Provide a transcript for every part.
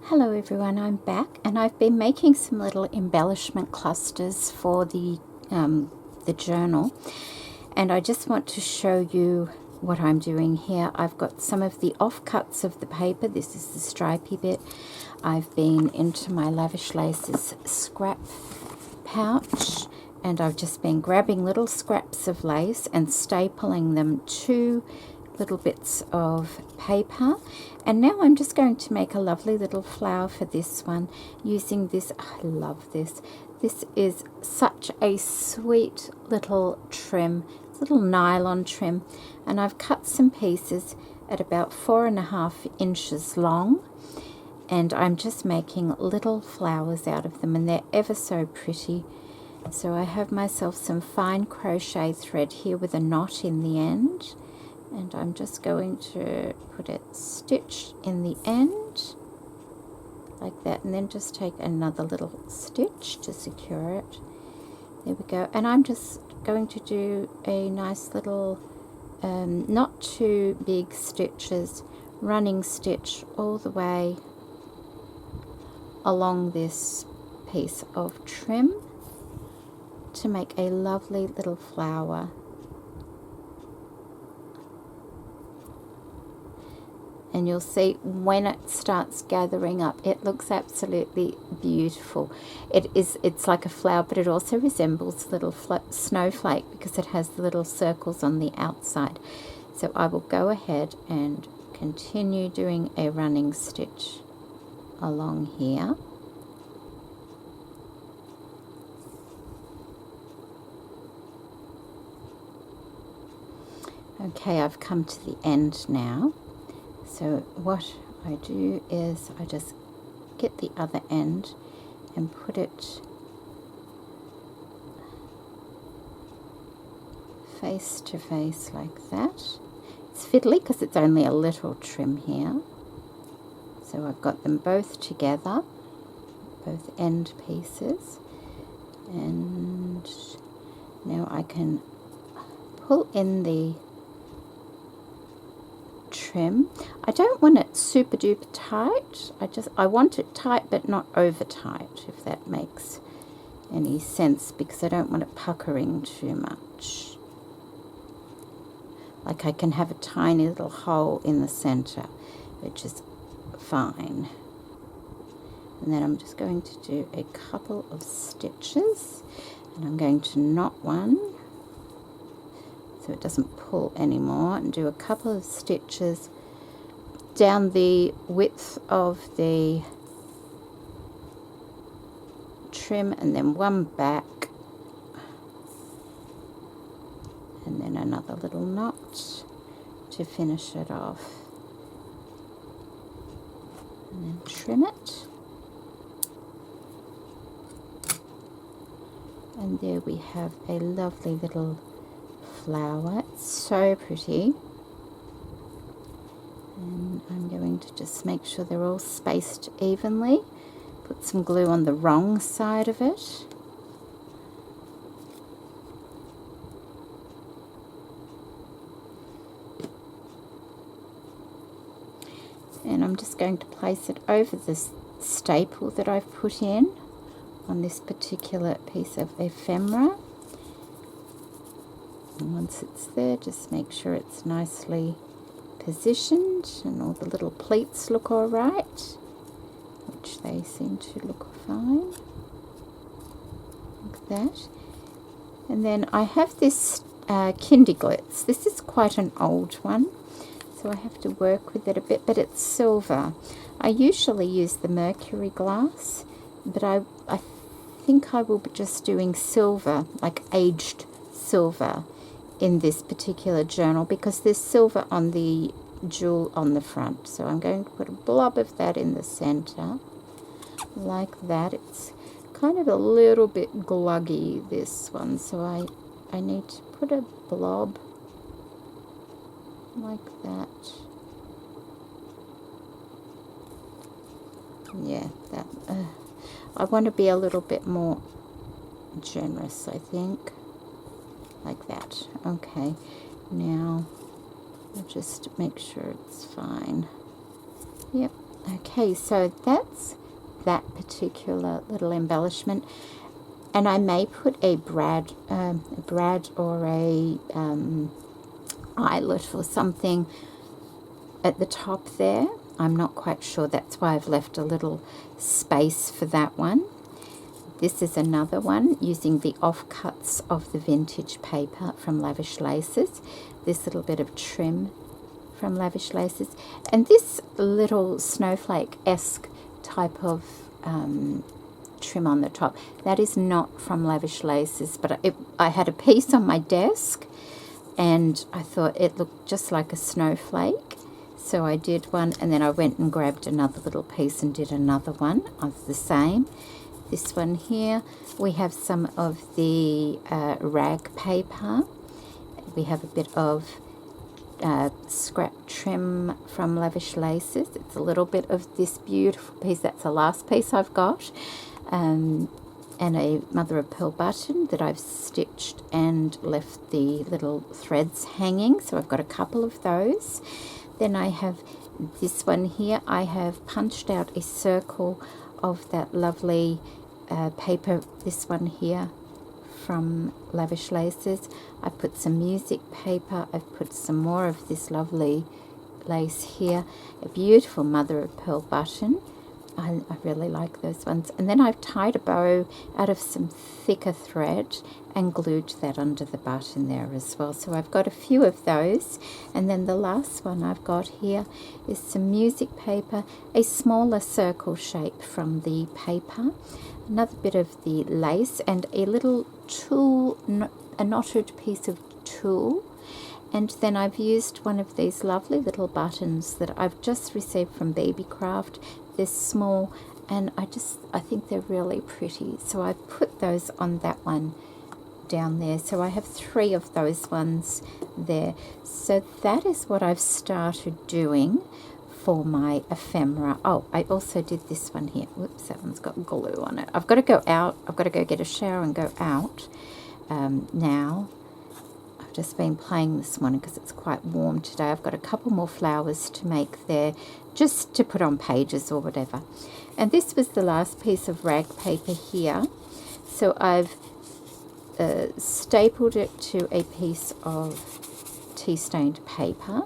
Hello everyone, I'm back and I've been making some little embellishment clusters for the journal, and I just want to show you what I'm doing here. I've got some of the offcuts of the paper. This is the stripy bit. I've been into my Lavish Laces scrap pouch and I've just been grabbing little scraps of lace and stapling them to little bits of paper, and now I'm just going to make a lovely little flower for this one using this. I love this. This is such a sweet little trim, little nylon trim, and I've cut some pieces at about 4.5 inches long, and I'm just making little flowers out of them, and they're ever so pretty. So I have myself some fine crochet thread here with a knot in the end, and I'm just going to put it stitched in the end like that, and then just take another little stitch to secure it. There we go. And I'm just going to do a nice little not too big stitches, running stitch all the way along this piece of trim to make a lovely little flower. And you'll see when it starts gathering up, it looks absolutely beautiful. It's like a flower, but it also resembles a little snowflake because it has the little circles on the outside. So I will go ahead and continue doing a running stitch along here. Okay, I've come to the end now. So what I do is I just get the other end and put it face to face like that. It's fiddly because it's only a little trim here. So I've got them both together, both end pieces, and now I can pull in the trim. I don't want it super duper tight. I want it tight but not over tight, if that makes any sense, because I don't want it puckering too much. Like I can have a tiny little hole in the center, which is fine. And then I'm just going to do a couple of stitches, and I'm going to knot one so it doesn't pull anymore, and do a couple of stitches down the width of the trim, and then one back, and then another little knot to finish it off, and then trim it. And there we have a lovely little flower. It's so pretty. And I'm going to just make sure they're all spaced evenly. Put some glue on the wrong side of it. And I'm just going to place it over this staple that I've put in on this particular piece of ephemera. And once it's there, just make sure it's nicely positioned and all the little pleats look all right, which they seem to look fine, like that. And then I have this Kinderglitz. This is quite an old one, so I have to work with it a bit, but it's silver. I usually use the mercury glass, but I think I will be just doing silver, like aged silver, in this particular journal, because there's silver on the jewel on the front. So I'm going to put a blob of that in the center like that. It's kind of a little bit gluggy, this one, so I need to put a blob like that. Yeah, that I want to be a little bit more generous, I think. Like that. Okay, now I'll just make sure it's fine. Yep, Okay, so that's that particular little embellishment, and I may put a brad or a eyelet or something at the top there. I'm not quite sure. That's why I've left a little space for that one. This is another one using the offcuts of the vintage paper from Lavish Laces. This little bit of trim from Lavish Laces, and this little snowflake-esque type of trim on the top, that is not from Lavish Laces, but I had a piece on my desk and I thought it looked just like a snowflake, so I did one, and then I went and grabbed another little piece and did another one of the same. This one here, we have some of the rag paper. We have a bit of scrap trim from Lavish Laces. It's a little bit of this beautiful piece. That's the last piece I've got. And a mother of pearl button that I've stitched and left the little threads hanging. So I've got a couple of those. Then I have this one here. I have punched out a circle of that lovely paper, this one here from Lavish Laces. I put some music paper. I've put some more of this lovely lace here. A beautiful mother of pearl button. I really like those ones. And then I've tied a bow out of some thicker thread and glued that under the button there as well. So I've got a few of those. And then the last one I've got here is some music paper, a smaller circle shape from the paper, another bit of the lace, and a little tulle, a knotted piece of tulle. And then I've used one of these lovely little buttons that I've just received from Babycraft. They're small, and I think they're really pretty. So I've put those on that one down there. So I have 3 of those ones there. So that is what I've started doing for my ephemera. Oh, I also did this one here. Whoops, that one's got glue on it. I've got to go out. I've got to go get a shower and go out now. I've just been playing this morning because it's quite warm today. I've got a couple more flowers to make there, just to put on pages or whatever. And this was the last piece of rag paper here. So I've stapled it to a piece of tea-stained paper.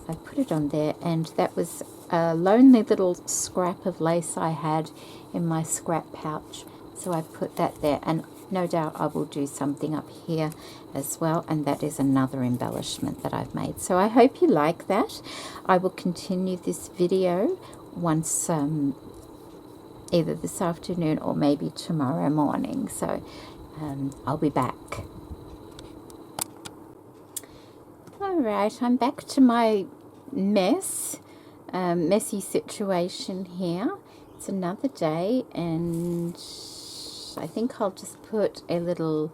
I put it on there, and that was a lonely little scrap of lace I had in my scrap pouch. So I put that there, and no doubt I will do something up here as well, and that is another embellishment that I've made. So I hope you like that. I will continue this video once either this afternoon or maybe tomorrow morning. So I'll be back. Alright, I'm back to my messy situation here. It's another day, and I think I'll just put a little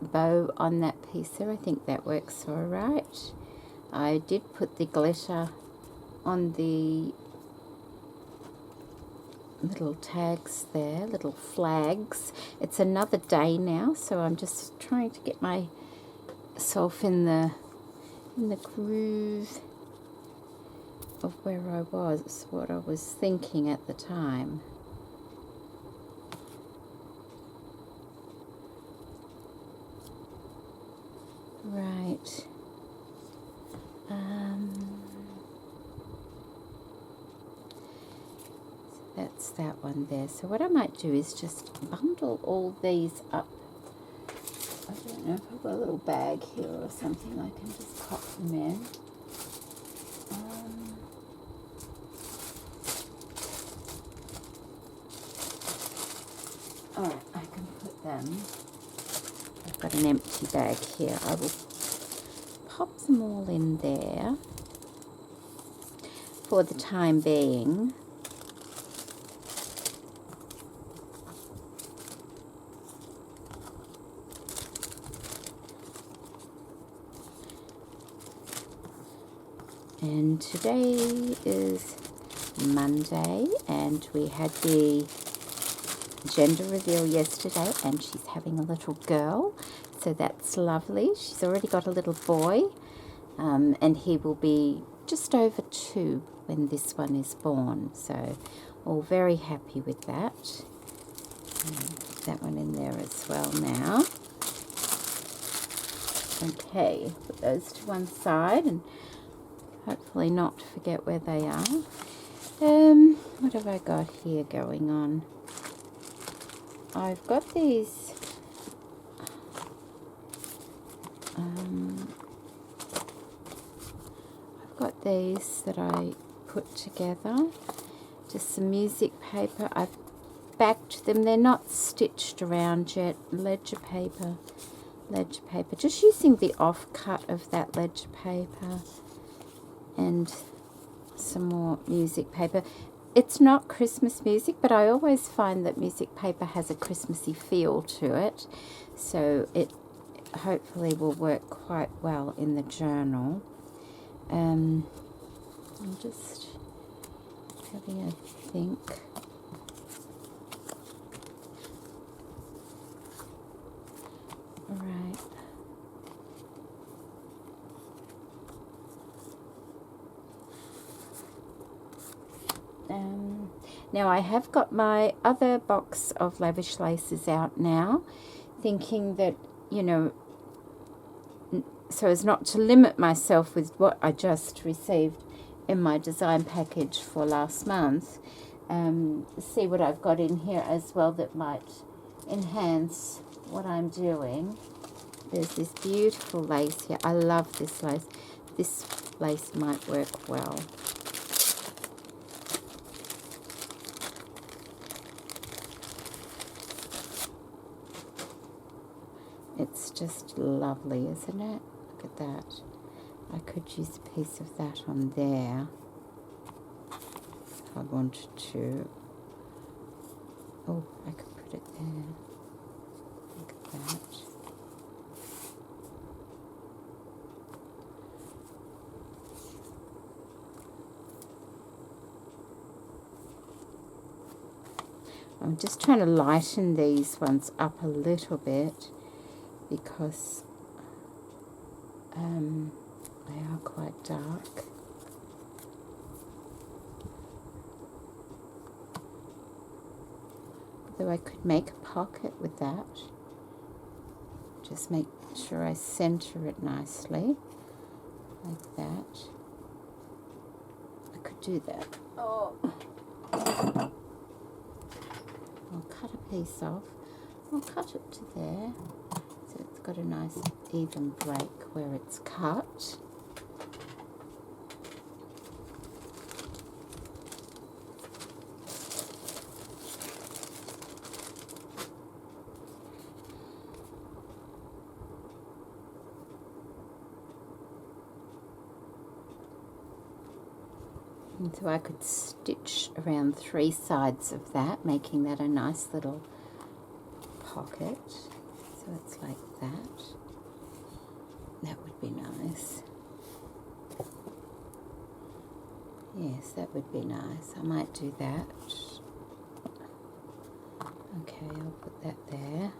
bow on that piece there. I think that works all right. I did put the glitter on the little tags there, little flags. It's another day now, so I'm just trying to get myself in the groove of where I was, what I was thinking at the time. Right. So that's that one there. So what I might do is just bundle all these up. I don't know if I've got a little bag here or something I can just pop them in. Alright, I can put them. I've got an empty bag here. I will pop them all in there for the time being. And today is Monday, and we had the gender reveal yesterday, and she's having a little girl, so that's lovely. She's already got a little boy, and he will be just over 2 when this one is born. So all very happy with that. Put that one in there as well now. Okay, put those to one side and hopefully not forget where they are. What have I got here going on? I've got these that I put together, just some music paper. I've backed them, they're not stitched around yet. Ledger paper, just using the offcut of that ledger paper and some more music paper. It's not Christmas music, but I always find that music paper has a Christmassy feel to it, so it hopefully will work quite well in the journal. I'm just having a think. All right. Now I have got my other box of Lavish laces out now, thinking that, you know, so as not to limit myself with what I just received in my design package for last month, see what I've got in here as well that might enhance what I'm doing. There's this beautiful lace here. I love this lace. This lace might work well. It's just lovely, isn't it? Look at that. I could use a piece of that on there if I wanted to. Oh, I could put it there. Look at that. I'm just trying to lighten these ones up a little bit because they are quite dark. Although I could make a pocket with that. Just make sure I center it nicely, like that. I could do that. Oh. I'll cut a piece off. I'll cut it to there. So it's got a nice even break where it's cut. And so I could stitch around 3 sides of that, making that a nice little pocket. So it's like that. That would be nice. Yes, that would be nice. I might do that. Okay, I'll put that there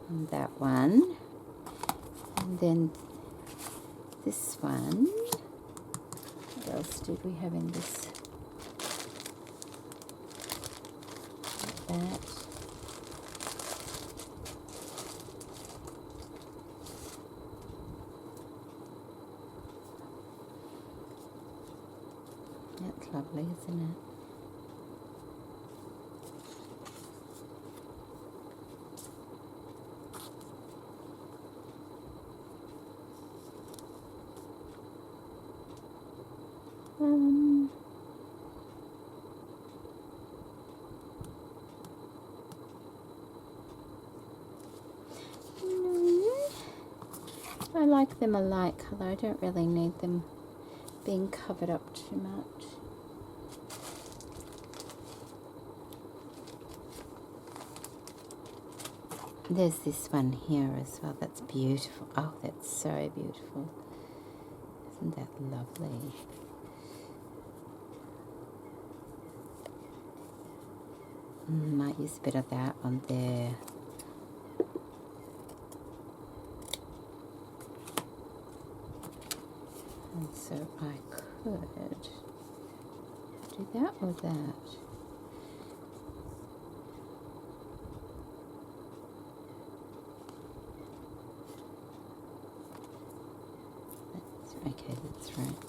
on that one. And then this one. What else did we have in this? Like that. That's lovely, isn't it? I like them a light colour. I don't really need them being covered up too much. There's this one here as well. That's beautiful. Oh, that's so beautiful. Isn't that lovely? Might use a bit of that on there. And so I could do that or that. Okay, that's right.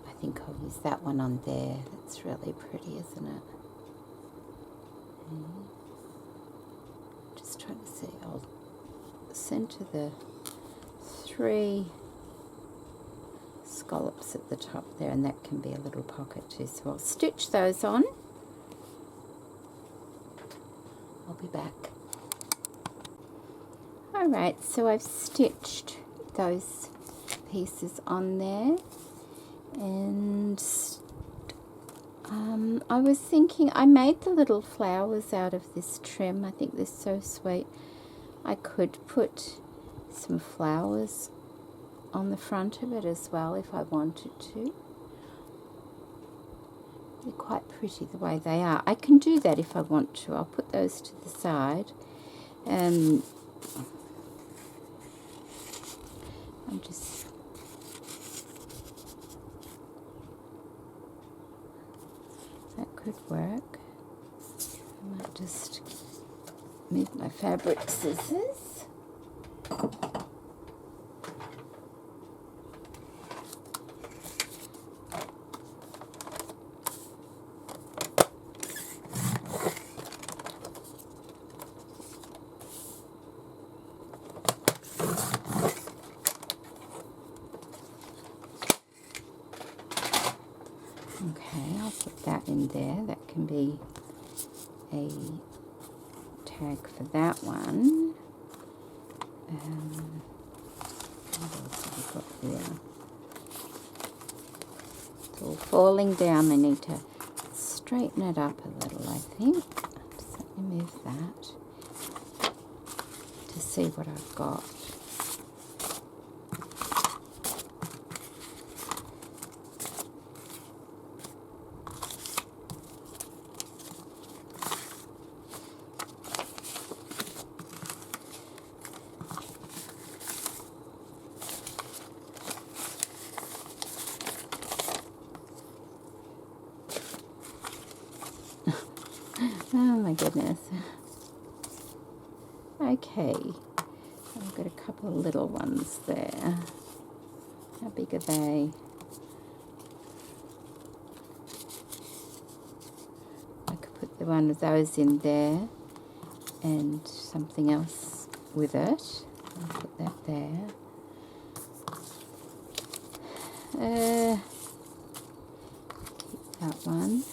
I think I'll use that one on there. That's really pretty, isn't it? Just trying to see. I'll center the 3 scallops at the top there, and that can be a little pocket too. So I'll stitch those on. I'll be back. Alright, so I've stitched those pieces on there, and I was thinking, I made the little flowers out of this trim. I think they're so sweet. I could put some flowers on the front of it as well if I wanted to. They're quite pretty the way they are. I can do that if I want to. I'll put those to the side. I'm just that could work. I might just move my fabric scissors. Okay, I'll put that in there. That can be a tag for that one. What else have we got here? It's all falling down. I need to straighten it up a little, I think. Just let me move that to see what I've got. Oh my goodness. Okay, I've got a couple of little ones there. How big are they? I could put one of those in there and something else with it. I'll put that there. Keep that one.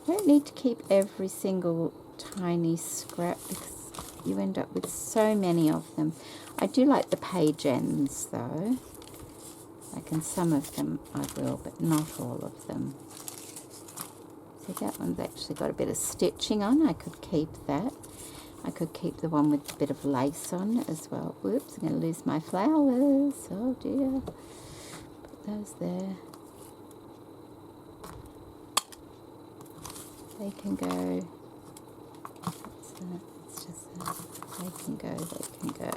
I don't need to keep every single tiny scrap because you end up with so many of them. I do like the page ends though. Like in some of them I will, but not all of them. See, that one's actually got a bit of stitching on. I could keep that. I could keep the one with a bit of lace on as well. Whoops, I'm going to lose my flowers. Oh dear. Put those there. They can go. What's that? It's just that. They can go. They can go.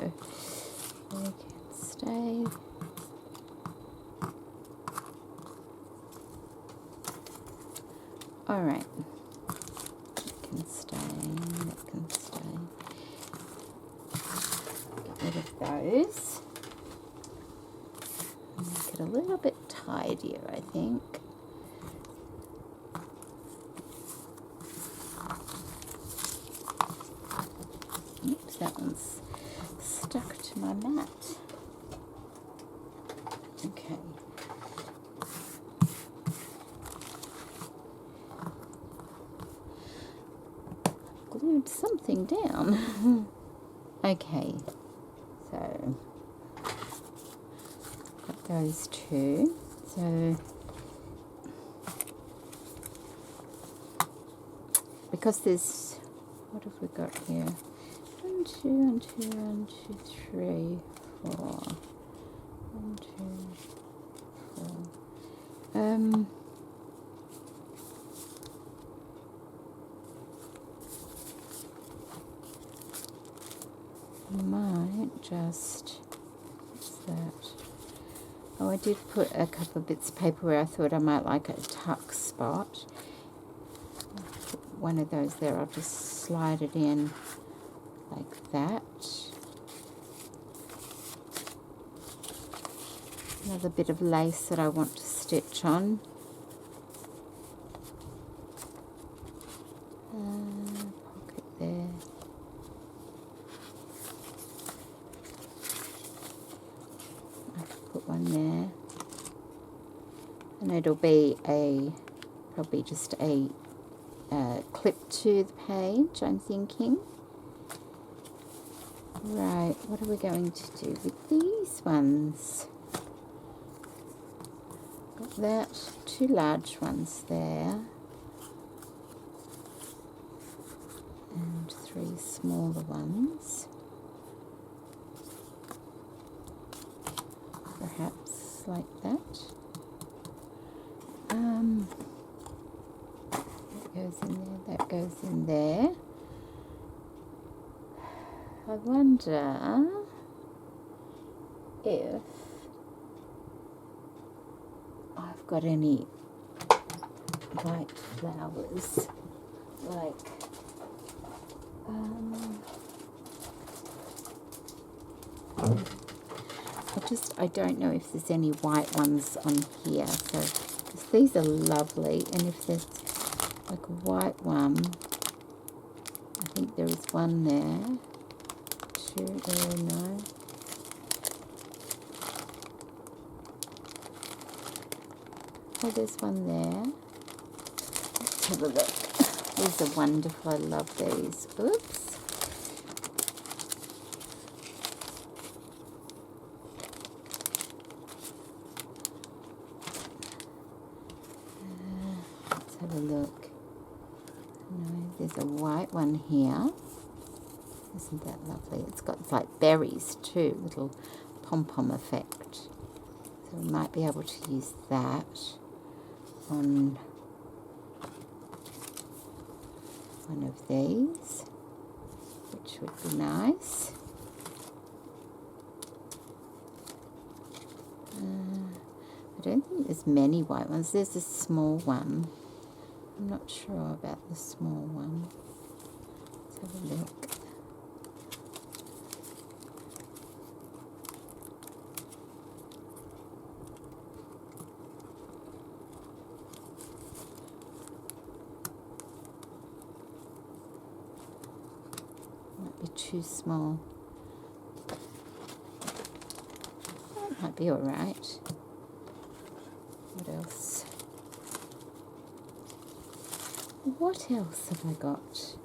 They can stay. All right. That can stay. That can stay. Get rid of those. Make it a little bit tidier, I think. That one's stuck to my mat. Okay. Glued something down. Okay. So got those two. So because there's, what have we got here? 1, 2, 1, 2, 1, 2, 3, 4. 1, 2, 4. I might just, what's that? Oh, I did put a couple of bits of paper where I thought I might like a tuck spot. Put one of those there. I'll just slide it in like that. Another bit of lace that I want to stitch on. Pocket there. I could put one there. And it'll be probably just a clip to the page, I'm thinking. Right, what are we going to do with these ones? Got that, 2 large ones there. And 3 smaller ones. Perhaps like that. That goes in there, that goes in there. I wonder if I've got any white flowers, like I don't know if there's any white ones on here, so 'cause these are lovely, and if there's like a white one, I think there is one there. 2 there, no. Oh, there's one there. Let's have a look. These are wonderful. I love these. Oops. Let's have a look. No, there's a white one here. Isn't that lovely? It's got like berries too, little pom-pom effect. So we might be able to use that on one of these, which would be nice. I don't think there's many white ones. There's a small one. I'm not sure about the small one. Let's have a look. Might be too small. That might be all right. What else? What else have I got?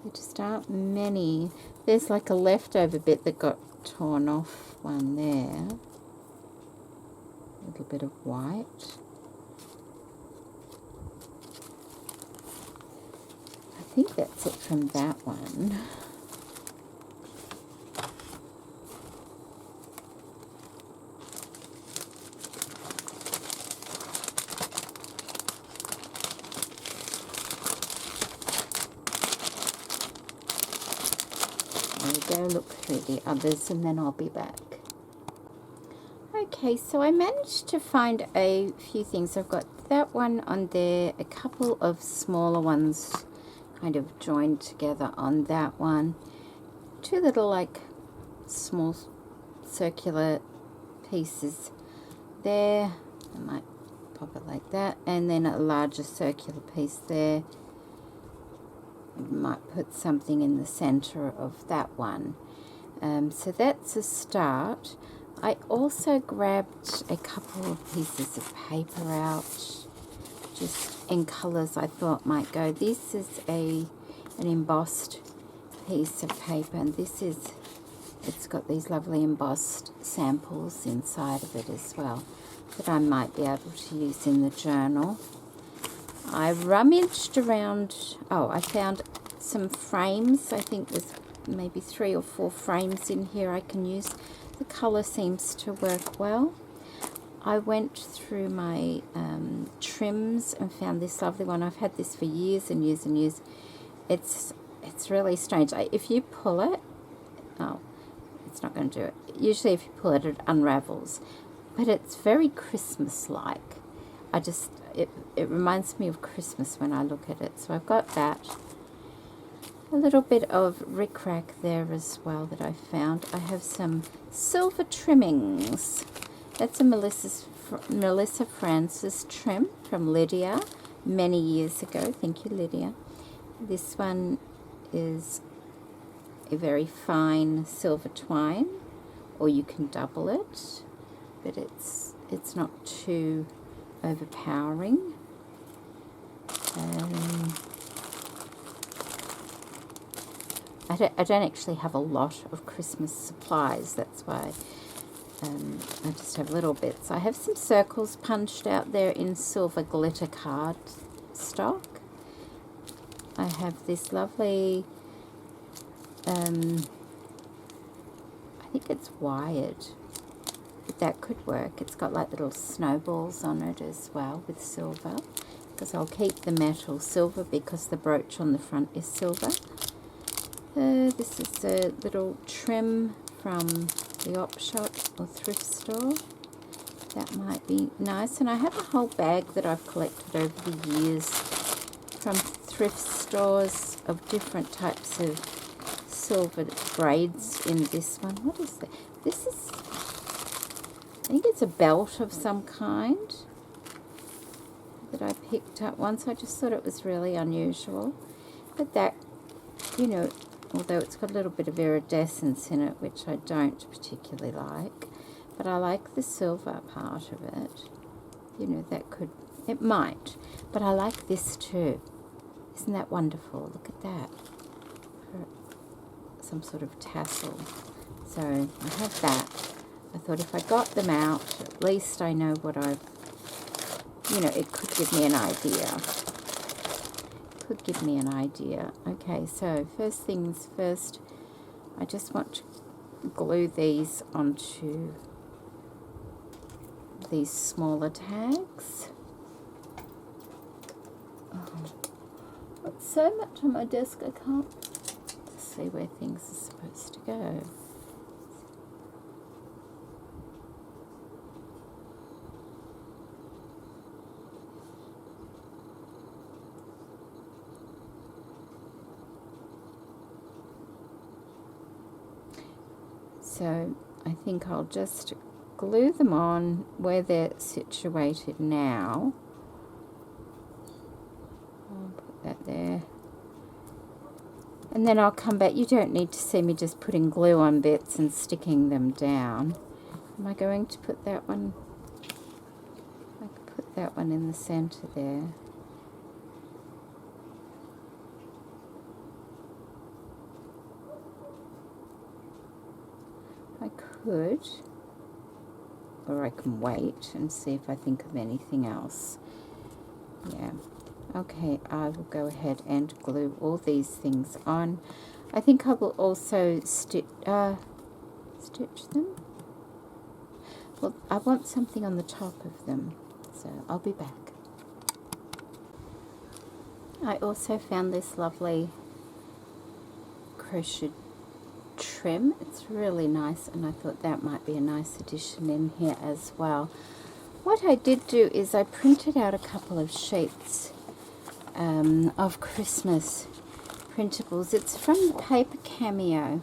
There just aren't many. There's like a leftover bit that got torn off one there. A little bit of white. I think that's it from that one. There we go, look through the others and then I'll be back. Okay, so I managed to find a few things. I've got that one on there, a couple of smaller ones kind of joined together on that one. 2 little like small circular pieces there. I might pop it like that, and then a larger circular piece there. Might put something in the center of that one. So that's a start. I also grabbed a couple of pieces of paper out, just in colors I thought might go. This is an embossed piece of paper, and it's got these lovely embossed samples inside of it as well that I might be able to use in the journal. I rummaged around. Oh, I found some frames. I think there's maybe 3 or 4 frames in here I can use. The color seems to work well. I went through my trims and found this lovely one. I've had this for years and years and years. It's really strange. If you pull it, oh, it's not going to do it. Usually if you pull it, it unravels. but it's very Christmas-like. It reminds me of Christmas when I look at it. So I've got that. A little bit of rickrack there as well that I found. I have some silver trimmings. That's a Melissa Francis trim from Lydia many years ago. Thank you, Lydia. This one is a very fine silver twine, or you can double it, but it's not too overpowering. I don't actually have a lot of Christmas supplies, that's why I just have little bits. I have some circles punched out there in silver glitter card stock. I have this lovely, I think it's wired, but that could work. It's got like little snowballs on it as well with silver, because I'll keep the metal silver because the brooch on the front is silver. This is a little trim from the op shop or thrift store. That might be nice. And I have a whole bag that I've collected over the years from thrift stores of different types of silver braids in this one. What is that? This is, I think it's a belt of some kind that I picked up once. I just thought it was really unusual. But that, you know, although it's got a little bit of iridescence in it, which I don't particularly like, but I like the silver part of it. You know, that could, it might, but I like this too. Isn't that wonderful? Look at that. Some sort of tassel. So I have that. I thought if I got them out, at least I know what I've, you know, it could give me an idea. Could give me an idea. Okay, so first things first, I just want to glue these onto these smaller tags. Oh, got so much on my desk I can't see where things are supposed to go. So I think I'll just glue them on where they're situated now. I'll put that there. And then I'll come back. You don't need to see me just putting glue on bits and sticking them down. Am I going to put that one? I could put that one in the center there. I could, or I can wait and see if I think of anything else. Yeah, okay, I will go ahead and glue all these things on. I think I will also stitch them. Well, I want something on the top of them, so I'll be back. I also found this lovely crochet trim. It's really nice, and I thought that might be a nice addition in here as well. What I did do is I printed out a couple of sheets of Christmas printables. It's from the paper Cameo,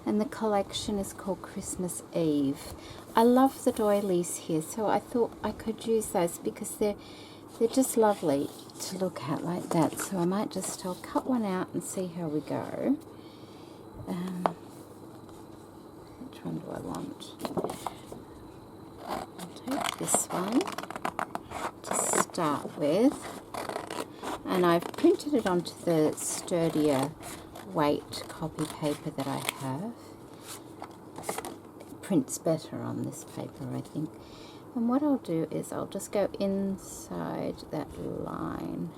and the collection is called Christmas Eve. I love the doilies here, so I thought I could use those because they're just lovely to look at like that. So I might just, I'll cut one out and see how we go. Which one do I want? I'll take this one to start with, and I've printed it onto the sturdier weight copy paper that I have. It prints better on this paper, I think. And what I'll do is I'll just go inside that line.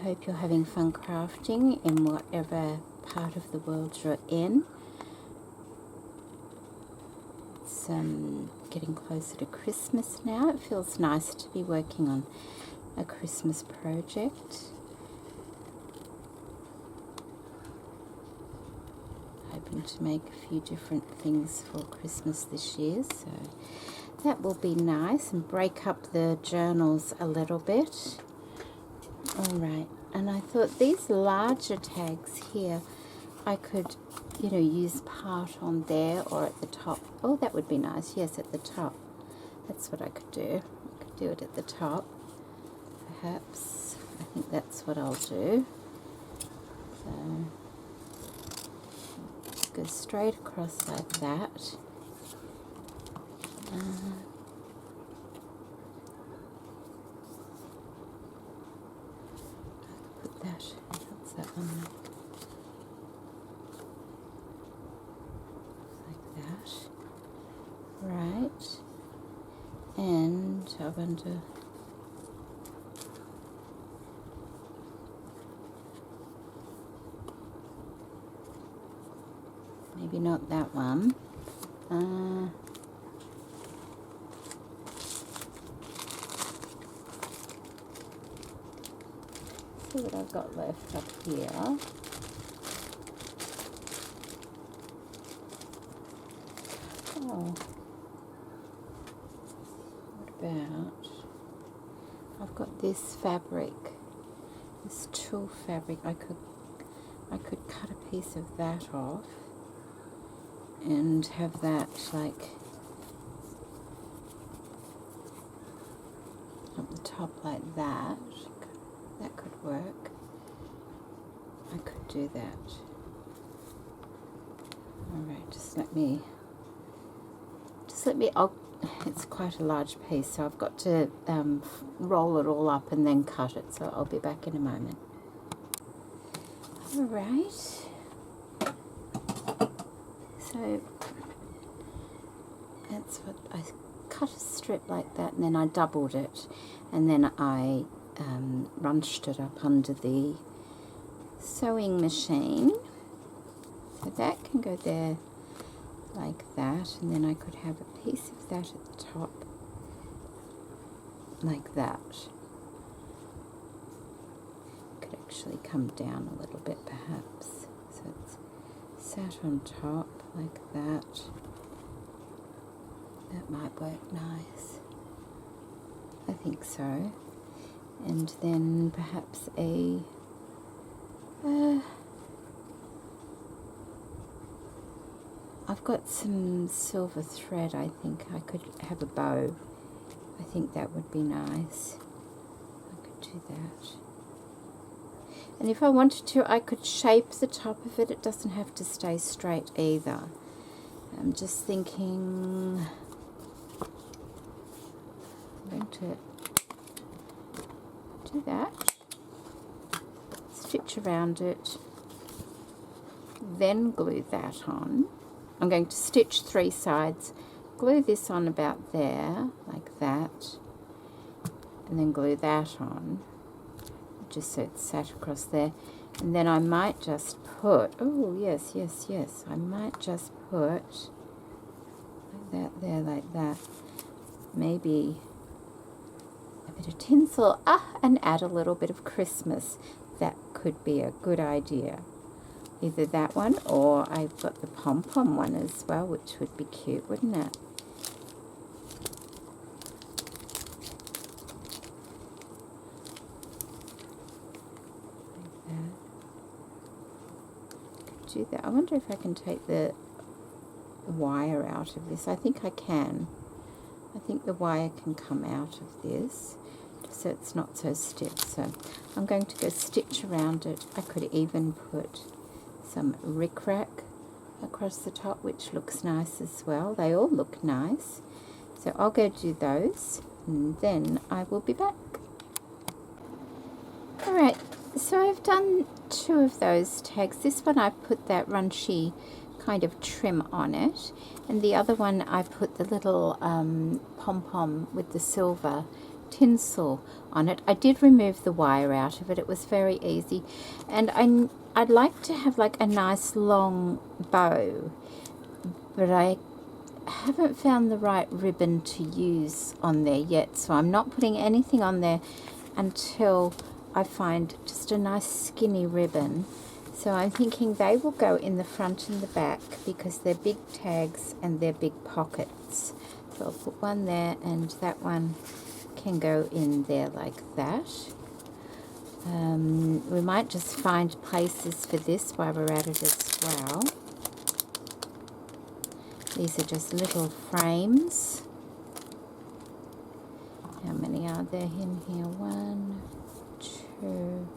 hope you're having fun crafting in whatever part of the world you're in. It's getting closer to Christmas now. It feels nice to be working on a Christmas project. Hoping to make a few different things for Christmas this year, so that will be nice, and break up the journals a little bit. Alright, and I thought these larger tags here, I could, use part on there or at the top. Oh, that would be nice. Yes, at the top. That's what I could do. I could do it at the top, perhaps. I think that's what I'll do. So, go straight across like that. Put that. What's that one? Like that. Right. And I wonder. Maybe not that one. See what I've got left up here. Oh, what about? I've got this fabric, this tulle fabric. I could cut a piece of that off and have that like up the top like that. That could work. I could do that. Alright, just let me, it's quite a large piece, so I've got to roll it all up and then cut it, so I'll be back in a moment. Alright, so that's what I cut a strip like that, and then I doubled it, and then I runched it up under the sewing machine, so that can go there like that, and then I could have a piece of that at the top like that. It could actually come down a little bit perhaps, so it's sat on top like that. That might work nice, I think so. And then perhaps a I've got some silver thread. I think I could have a bow. I think that would be nice. I could do that. And if I wanted to, I could shape the top of it. It doesn't have to stay straight either. I'm just thinking I'm going to do that, stitch around it, then glue that on. I'm going to stitch 3 sides, glue this on about there, like that, and then glue that on, just so it's sat across there. And then I might just put, oh yes, yes, yes, I might just put like that there, like that, maybe a bit of tinsel, and add a little bit of Christmas. That could be a good idea. Either that one, or I've got the pom-pom one as well, which would be cute, wouldn't it? Like that. Could do that. I wonder if I can take the wire out of this. I think I can. I think the wire can come out of this, so it's not so stiff. So I'm going to go stitch around it. I could even put some rickrack across the top, which looks nice as well. They all look nice. So I'll go do those, and then I will be back. Alright, so I've done 2 of those tags. This one I put that runchy kind of trim on it, and the other one I put the little pom-pom with the silver tinsel on it. I did remove the wire out of it. It was very easy. And I'd like to have like a nice long bow, but I haven't found the right ribbon to use on there yet, so I'm not putting anything on there until I find just a nice skinny ribbon. So I'm thinking they will go in the front and the back because they're big tags and they're big pockets. So I'll put one there, and that one can go in there like that. We might just find places for this while we're at it as well. These are just little frames. How many are there in here? 1, 2,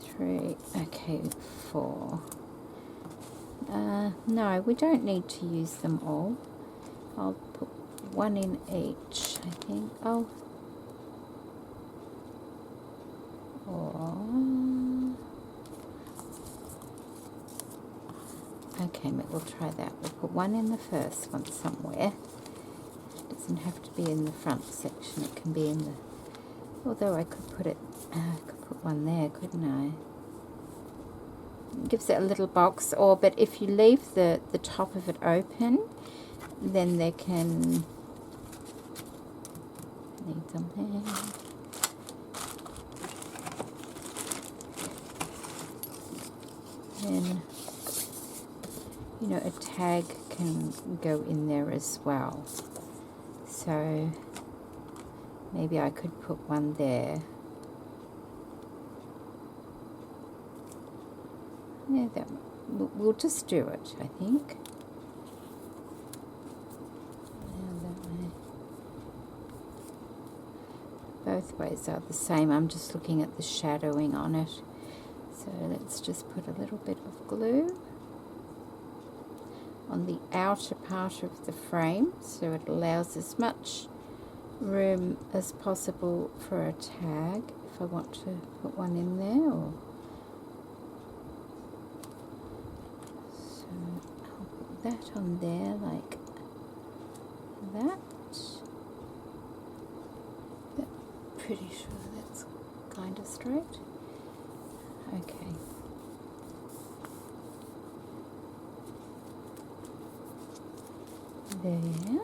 3, okay, 4. No, we don't need to use them all. I'll put one in each, I think. Oh. Okay, we'll try that. We'll put one in the first one somewhere. It doesn't have to be in the front section. It can be in the... Although I could put it... I could put one there, couldn't I? It gives it a little box. But if you leave the top of it open, then they can... Need something. Then, you know, a tag can go in there as well. So maybe I could put one there. Yeah, we'll just do it, I think. Both ways are the same. I'm just looking at the shadowing on it. So let's just put a little bit of glue on the outer part of the frame so it allows as much room as possible for a tag if I want to put one in there. So I'll put that on there like that. Pretty sure that's kind of straight. Okay. There.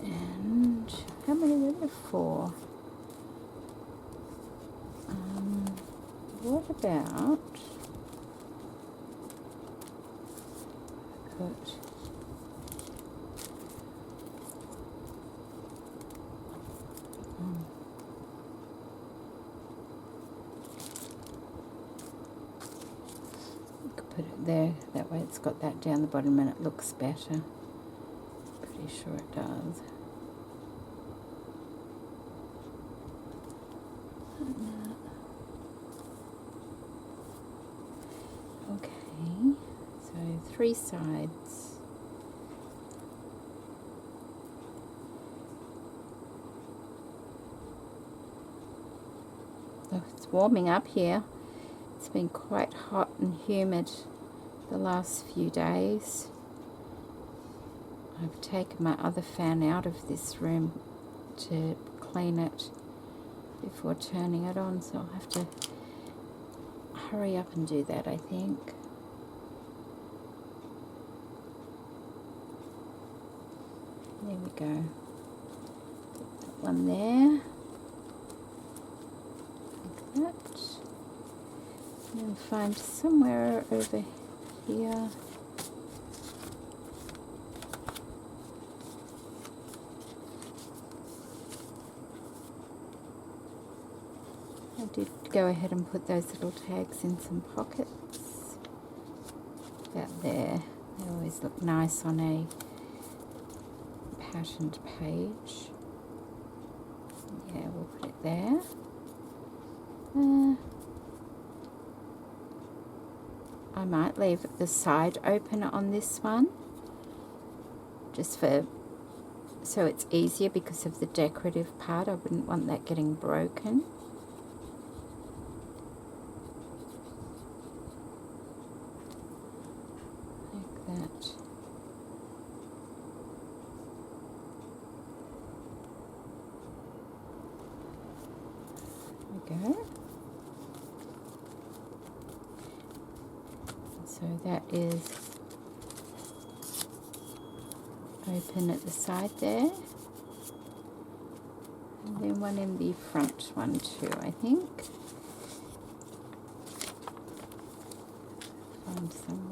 And how many were there? 4. What about put put it there, that way it's got that down the bottom and it looks better. Pretty sure it does. Okay, so 3 sides. Oh, it's warming up here. It's been quite hot and humid the last few days. I've taken my other fan out of this room to clean it before turning it on, so I'll have to hurry up and do that, I think. There we go. Put that one there. Like that. And find somewhere over here. I did go ahead and put those little tags in some pockets. About there. They always look nice on a patterned page. Yeah, we'll put it there. I might leave the side open on this one, just for so it's easier because of the decorative part. I wouldn't want that getting broken. Like that. go. So that is open at the side there. And then one in the front one too, I think. Find somewhere.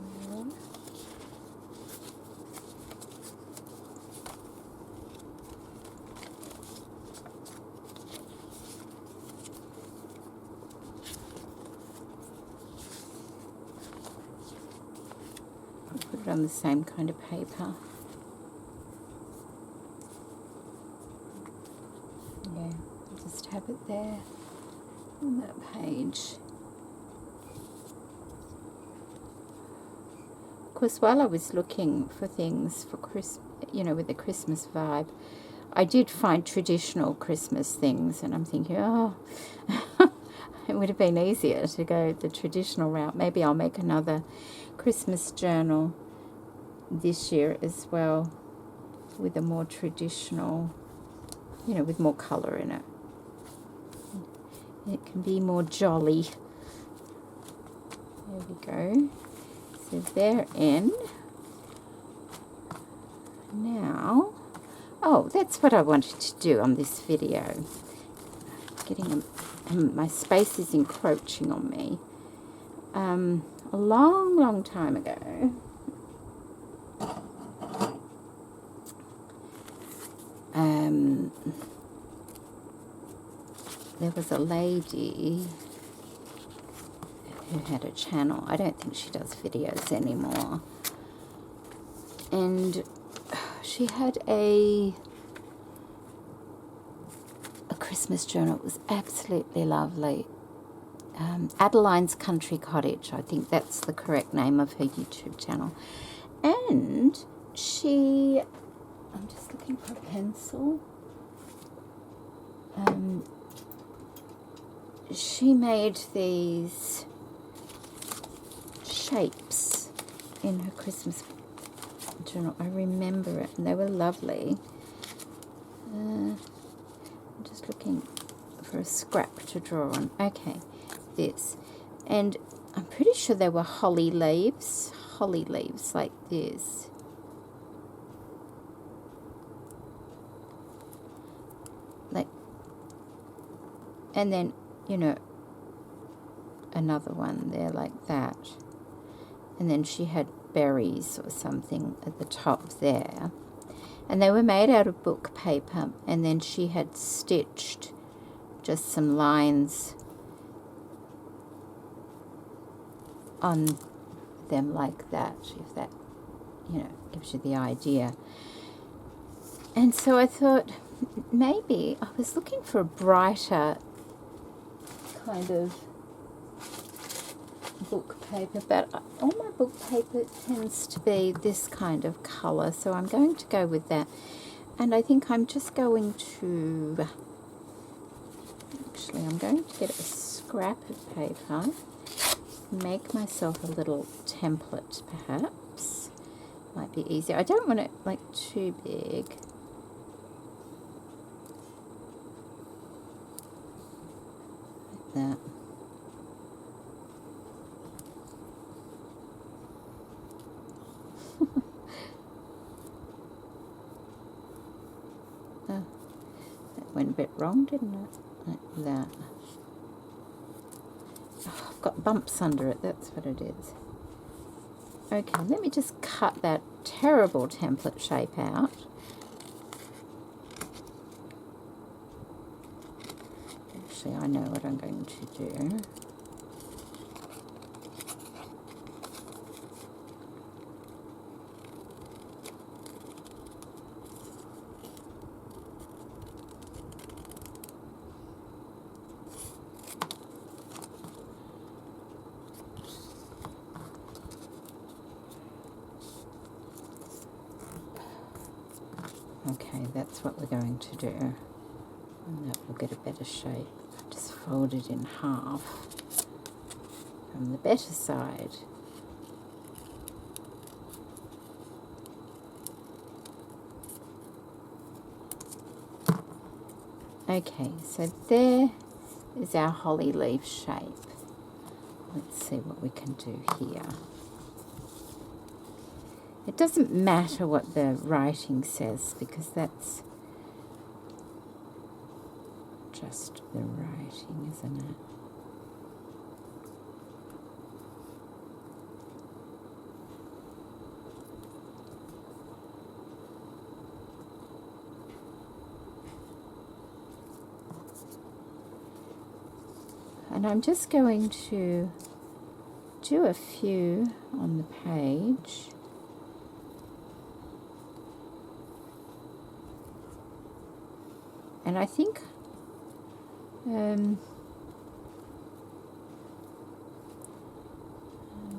I'll put it on the same kind of paper. Yeah, just have it there on that page. Of course, while I was looking for things for Christmas, you know, with the Christmas vibe, I did find traditional Christmas things, and I'm thinking, oh, it would have been easier to go the traditional route. Maybe I'll make another Christmas journal this year as well, with a more traditional, you know, with more colour in it. It can be more jolly. There we go. So they're in. Now, oh, that's what I wanted to do on this video. Getting my space is encroaching on me. A long time ago, there was a lady who had a channel. I don't think she does videos anymore. And she had a Christmas journal. It was absolutely lovely. Adeline's Country Cottage, I think that's the correct name of her YouTube channel. And she, I'm just looking for a pencil. She made these shapes in her Christmas journal. I remember it, and they were lovely. I'm just looking for a scrap to draw on. Okay, this. And I'm pretty sure they were holly leaves like this. Like, and then, you know, another one there like that. And then she had berries or something at the top there. And they were made out of book paper, and then she had stitched just some lines on them like that, if that, you know, gives you the idea. And so I thought, maybe I was looking for a brighter kind of book paper, but all my book paper tends to be this kind of colour, so I'm going to go with that. And I think I'm just going to, actually I'm going to get a scrap of paper, make myself a little template perhaps, might be easier. I don't want it like too big. Like that. Oh, that went a bit wrong, didn't it? Like that. Oh, I've got bumps under it, that's what it is. Okay, let me just cut that terrible template shape out. Actually, I know what I'm going to do. Okay, that's what we're going to do. And that will get a better shape. Just fold it in half from the better side. Okay, so there is our holly leaf shape. Let's see what we can do here. It doesn't matter what the writing says because that's just the writing, isn't it? And I'm just going to do a few on the page. And I think I'm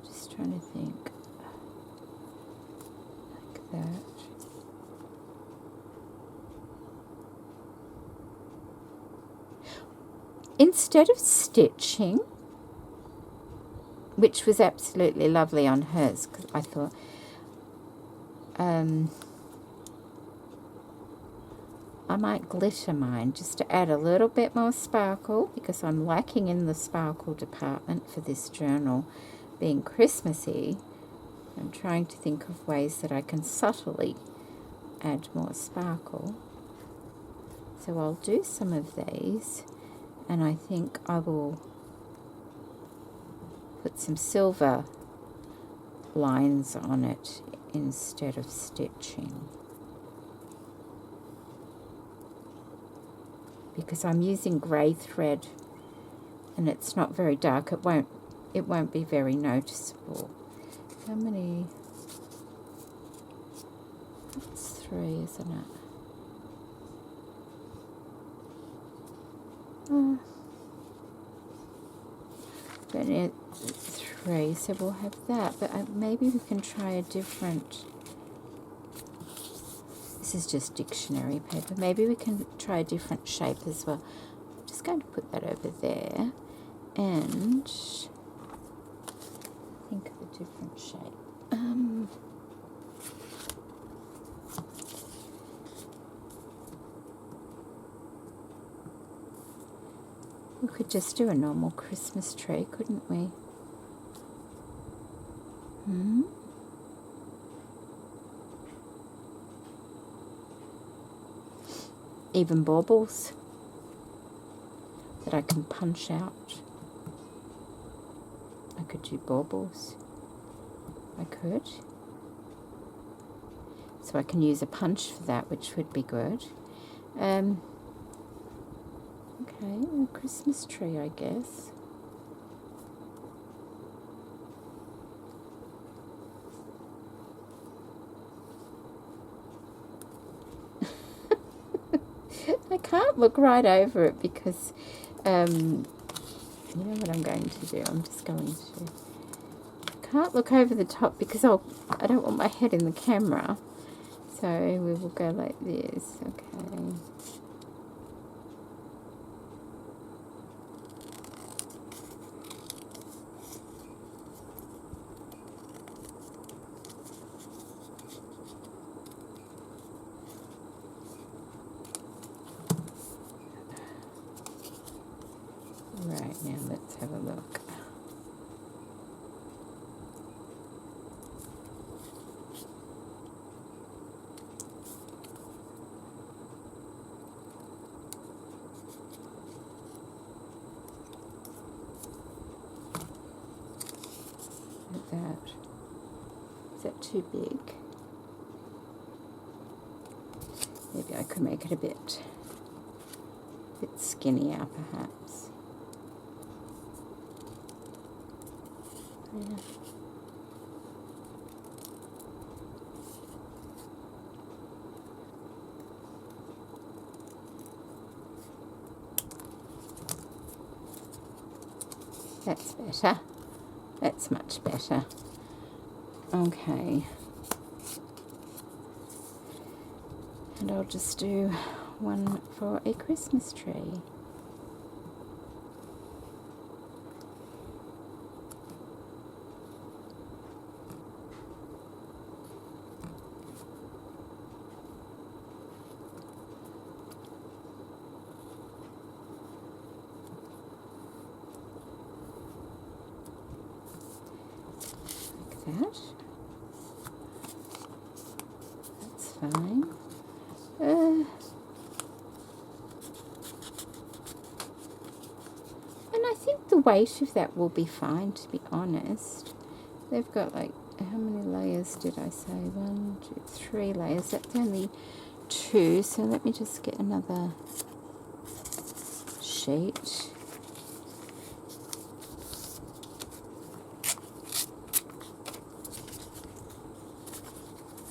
just trying to think like that. Instead of stitching, which was absolutely lovely on hers, because I thought I might glitter mine just to add a little bit more sparkle, because I'm lacking in the sparkle department for this journal. Being Christmassy, I'm trying to think of ways that I can subtly add more sparkle. So I'll do some of these, and I think I will put some silver lines on it instead of stitching, because I'm using grey thread and it's not very dark. It won't be very noticeable. How many? It's 3, isn't it? But it's 3, so we'll have that. But maybe we can try a different. This is just dictionary paper. Maybe we can try a different shape as well. I'm just going to put that over there and think of a different shape. We could just do a normal Christmas tree, couldn't we? Even baubles that I can punch out. I could do baubles. I could. So I can use a punch for that, which would be good. Okay, a Christmas tree, I guess. I can't look right over it because, you know what I'm going to do? I'm just going to... I can't look over the top because I don't want my head in the camera. So we will go like this, okay. Right, now let's have a look. Like that. Is that too big? Maybe I could make it a bit skinnier, perhaps. Yeah. That's better. That's much better. Okay. And I'll just do one for a Christmas tree. that. That's fine. And I think the weight of that will be fine, to be honest. They've got like, how many layers did I say? 1, 2, 3 layers. That's only 2, so let me just get another sheet.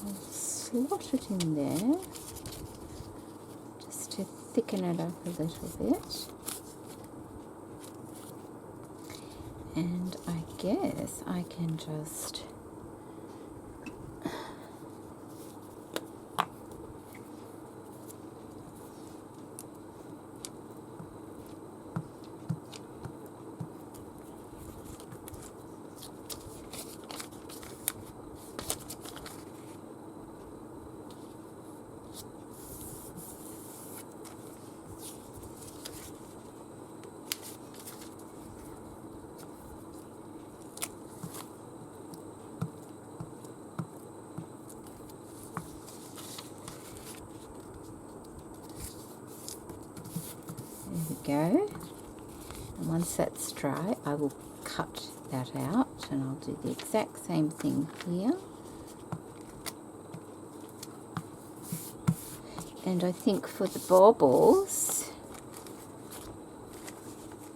I'll slot it in there just to thicken it up a little bit. And I guess I can just go. And once that's dry, I will cut that out, and I'll do the exact same thing here. And I think for the baubles,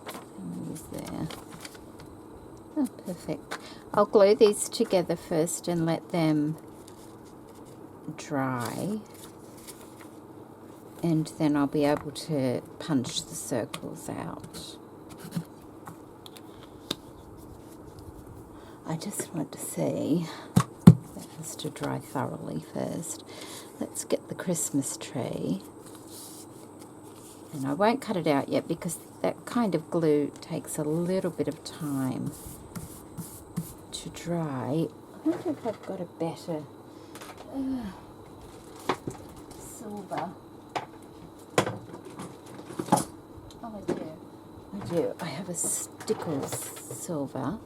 how many is there? Oh, perfect. I'll glue these together first and let them dry, and then I'll be able to punch the circles out. I just want to see, that has to dry thoroughly first. Let's get the Christmas tree, and I won't cut it out yet because that kind of glue takes a little bit of time to dry. I wonder if I've got a better silver. Oh, I do. I do. I have a Stickles silver.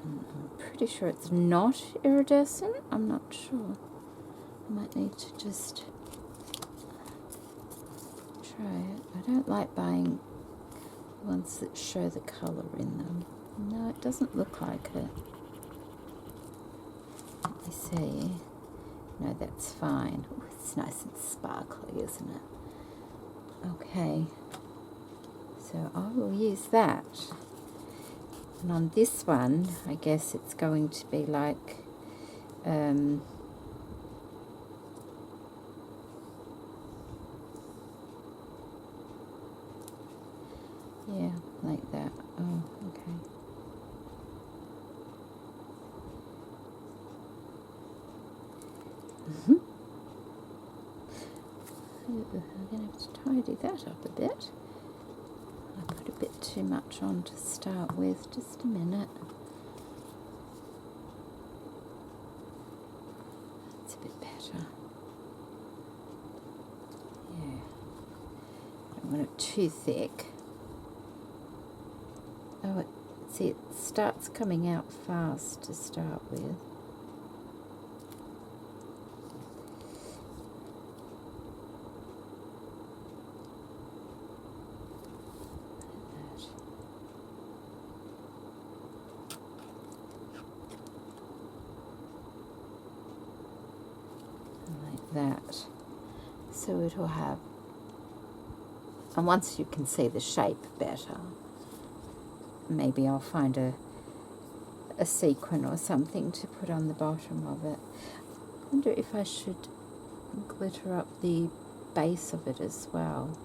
I'm pretty sure it's not iridescent. I'm not sure. I might need to just try it. I don't like buying ones that show the colour in them. No, it doesn't look like it. Let me see. No, that's fine. Ooh, it's nice and sparkly, isn't it? Okay. So I will use that. And on this one, I guess it's going to be like yeah, like that. Oh, okay. I'm going to have to tidy that up a bit. I put a bit too much on to start with. Just a minute. That's a bit better. Yeah. I don't want it too thick. Oh, see, it starts coming out fast to start with. Like that. So it'll have, and once you can see the shape better, maybe I'll find a sequin or something to put on the bottom of it. I wonder if I should glitter up the base of it as well.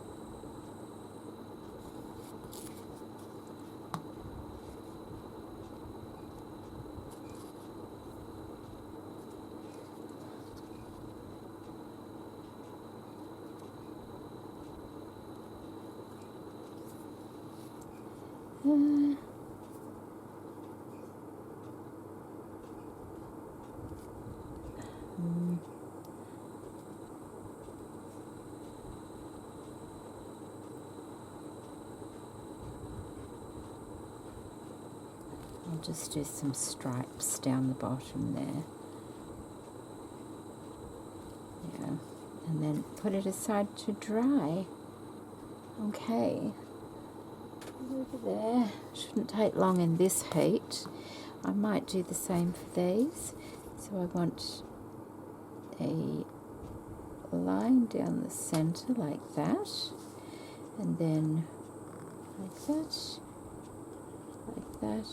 just do some stripes down the bottom there. Yeah, and then put it aside to dry. Okay, over there. Shouldn't take long in this heat. I might do the same for these. So I want a line down the center like that, and then like that, like that,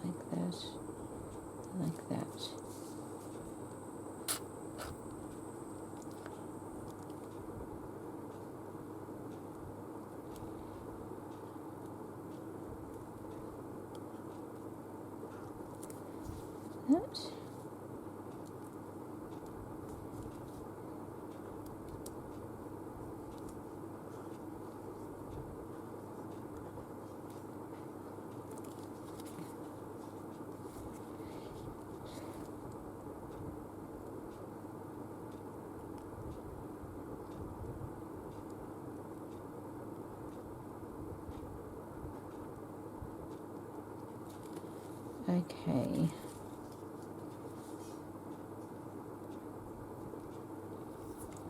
like that, like that. That. Okay.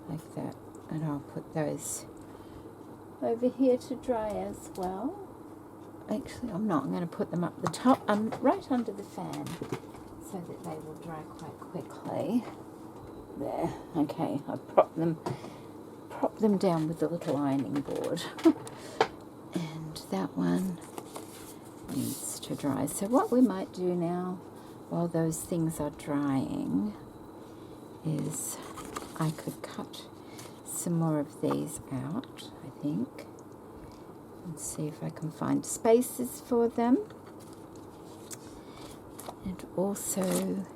Like that. And I'll put those over here to dry as well. Actually, I'm not. I'm going to put them up the top, right under the fan, so that they will dry quite quickly. There. Okay, I've propped them down with the little ironing board. And that one needs to dry. So what we might do now, while those things are drying, is I could cut some more of these out, I think, and see if I can find spaces for them. And also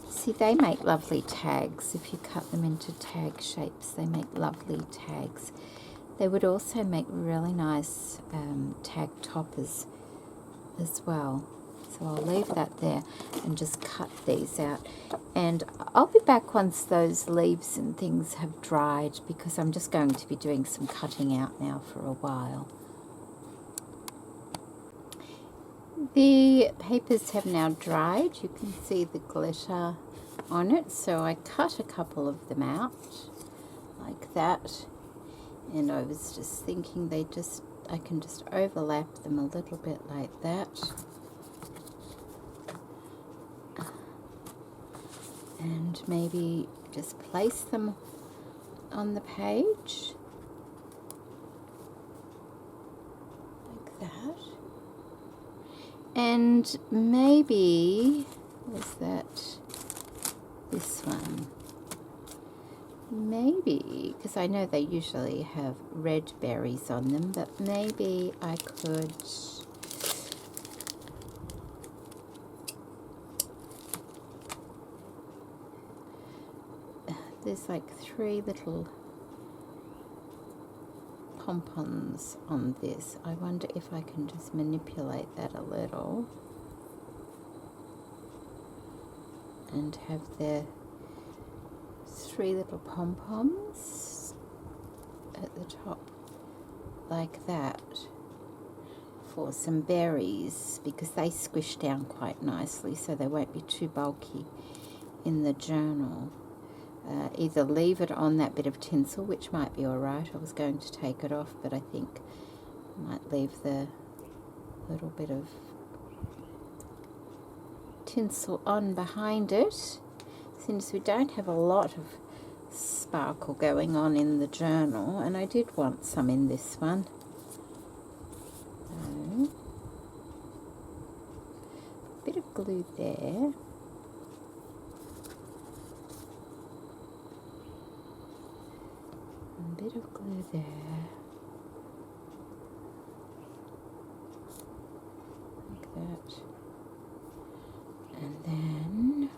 see, they make lovely tags. If you cut them into tag shapes, they make lovely tags. They would also make really nice tag toppers as well. So I'll leave that there and just cut these out. And I'll be back once those leaves and things have dried, because I'm just going to be doing some cutting out now for a while. The papers have now dried. You can see the glitter on it. So I cut a couple of them out like that. And I was just thinking I can just overlap them a little bit like that. And maybe just place them on the page like that. And maybe, was that this one? Maybe, because I know they usually have red berries on them, but maybe I could there's like 3 little pompons on this. I wonder if I can just manipulate that a little and have the 3 little pom-poms at the top like that for some berries, because they squish down quite nicely, so they won't be too bulky in the journal. Either leave it on that bit of tinsel, which might be alright. I was going to take it off, but I think I might leave the little bit of tinsel on behind it, since we don't have a lot of sparkle going on in the journal, and I did want some in this one. So, a bit of glue there. A bit of glue there. Like that. And then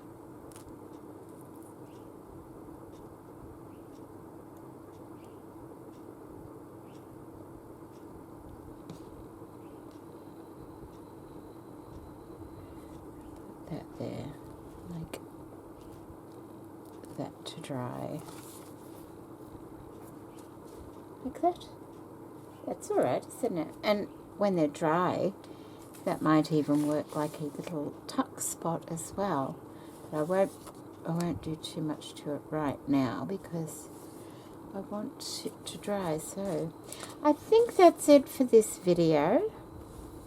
put that there, like that, to dry. like that. That's alright, isn't it? And when they're dry, that might even work like a little tuck spot as well. But I won't do too much to it right now because I want it to dry. So I think that's it for this video.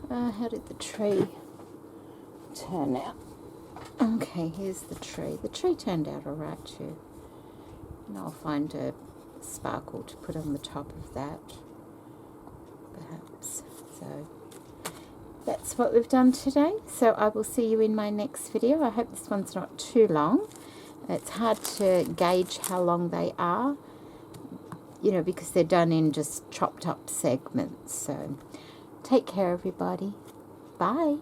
How did the tree turn out? Okay, here's the tree. The tree turned out alright too. And I'll find a sparkle to put on the top of that, perhaps. So that's what we've done today. So I will see you in my next video. I hope this one's not too long. It's hard to gauge how long they are, you know, because they're done in just chopped up segments. So take care, everybody. Bye.